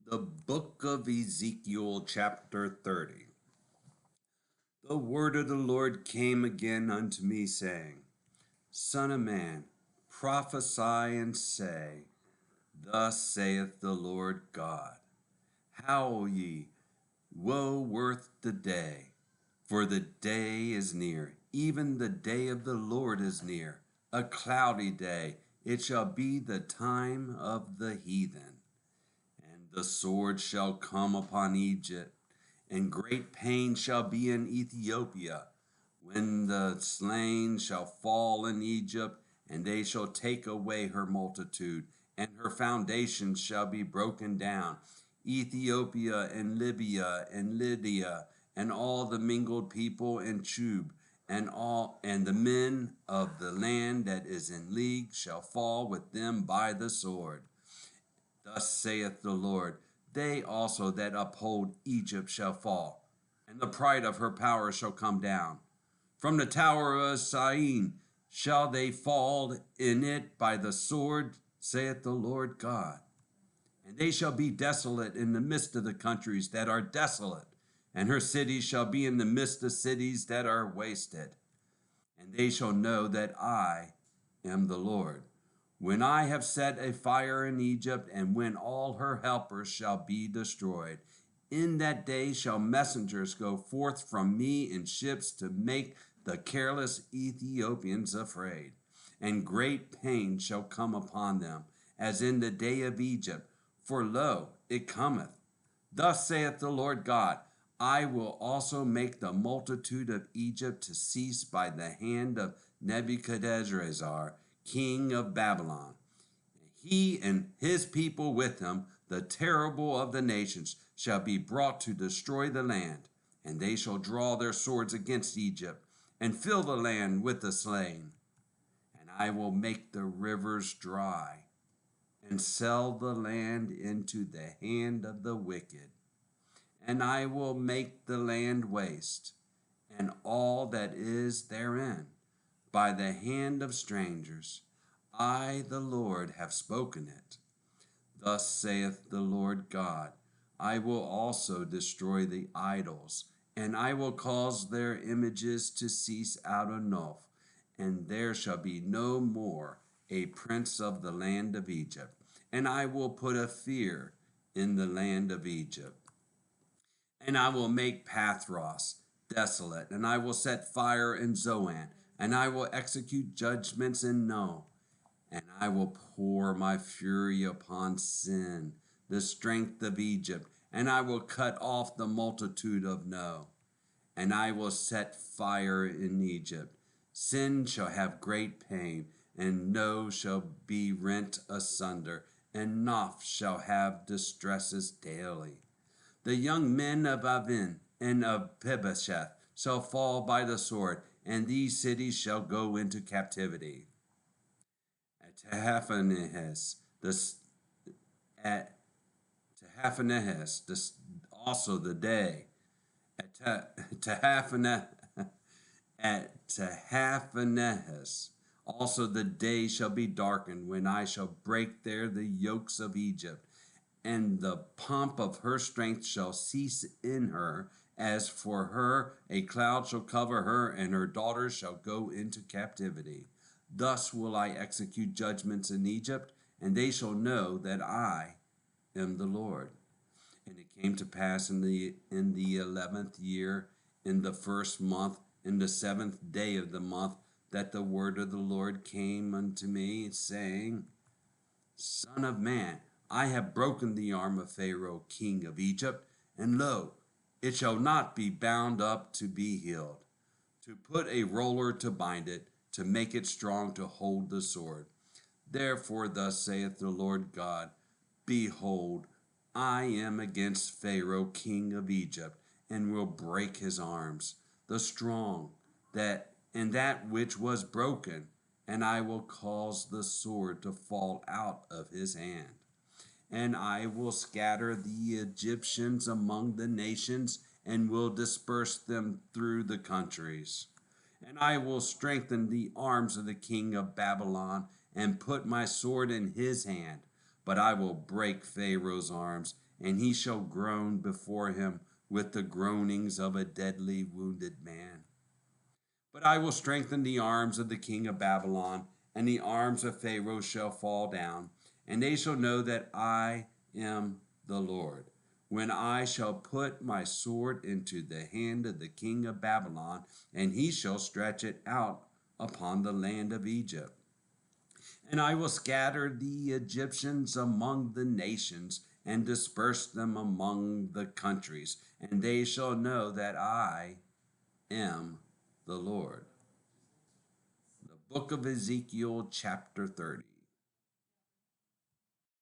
The book of Ezekiel, chapter 30. The word of the Lord came again unto me, saying, Son of man, prophesy and say, Thus saith the Lord God, Howl ye, woe worth the day, for the day is near, even the day of the Lord is near, a cloudy day, it shall be the time of the heathen. And the sword shall come upon Egypt, and great pain shall be in Ethiopia, when the slain shall fall in Egypt, and they shall take away her multitude, and her foundations shall be broken down. Ethiopia and Libya and Lydia, and all the mingled people and Chub, and the men of the land that is in league shall fall with them by the sword. Thus saith the Lord, they also that uphold Egypt shall fall, and the pride of her power shall come down. From the tower of Syene shall they fall in it by the sword, saith the Lord God. And they shall be desolate in the midst of the countries that are desolate, and her cities shall be in the midst of cities that are wasted. And they shall know that I am the Lord, when I have set a fire in Egypt, and when all her helpers shall be destroyed. In that day shall messengers go forth from me in ships to make the careless Ethiopians afraid, and great pain shall come upon them, as in the day of Egypt. For lo, it cometh. Thus saith the Lord God, I will also make the multitude of Egypt to cease by the hand of Nebuchadnezzar, king of Babylon. He and his people with him, the terrible of the nations, shall be brought to destroy the land, and they shall draw their swords against Egypt, and fill the land with the slain. And I will make the rivers dry, and sell the land into the hand of the wicked. And I will make the land waste, and all that is therein, by the hand of strangers. I, the Lord, have spoken it. Thus saith the Lord God, I will also destroy the idols, and I will cause their images to cease out of Noph, and there shall be no more a prince of the land of Egypt. And I will put a fear in the land of Egypt. And I will make Pathros desolate, and I will set fire in Zoan, and I will execute judgments in No, and I will pour my fury upon Sin, the strength of Egypt, and I will cut off the multitude of No, and I will set fire in Egypt. Sin shall have great pain, and No shall be rent asunder, and Noph shall have distresses daily. The young men of Avin and of Pibesheth shall fall by the sword, and these cities shall go into captivity. At Tahaphanehes, at also the day at Tahaphanehes, also the day shall be darkened, when I shall break there the yokes of Egypt, and the pomp of her strength shall cease in her. As for her, a cloud shall cover her, and her daughters shall go into captivity. Thus will I execute judgments in Egypt, and they shall know that I am the Lord. And it came to pass in the 11th year, in the first month, in the 7th day of the month, that the word of the Lord came unto me, saying, Son of man, I have broken the arm of Pharaoh, king of Egypt, and lo, it shall not be bound up to be healed, to put a roller to bind it, to make it strong to hold the sword. Therefore, thus saith the Lord God, Behold, I am against Pharaoh, king of Egypt, and will break his arms, the strong, that which was broken, and I will cause the sword to fall out of his hand. And I will scatter the Egyptians among the nations, and will disperse them through the countries. And I will strengthen the arms of the king of Babylon, and put my sword in his hand. But I will break Pharaoh's arms, and he shall groan before him with the groanings of a deadly wounded man. But I will strengthen the arms of the king of Babylon, and the arms of Pharaoh shall fall down, and they shall know that I am the Lord, when I shall put my sword into the hand of the king of Babylon, and he shall stretch it out upon the land of Egypt. And I will scatter the Egyptians among the nations, and disperse them among the countries, and they shall know that I am the Lord. The book of Ezekiel, chapter 30.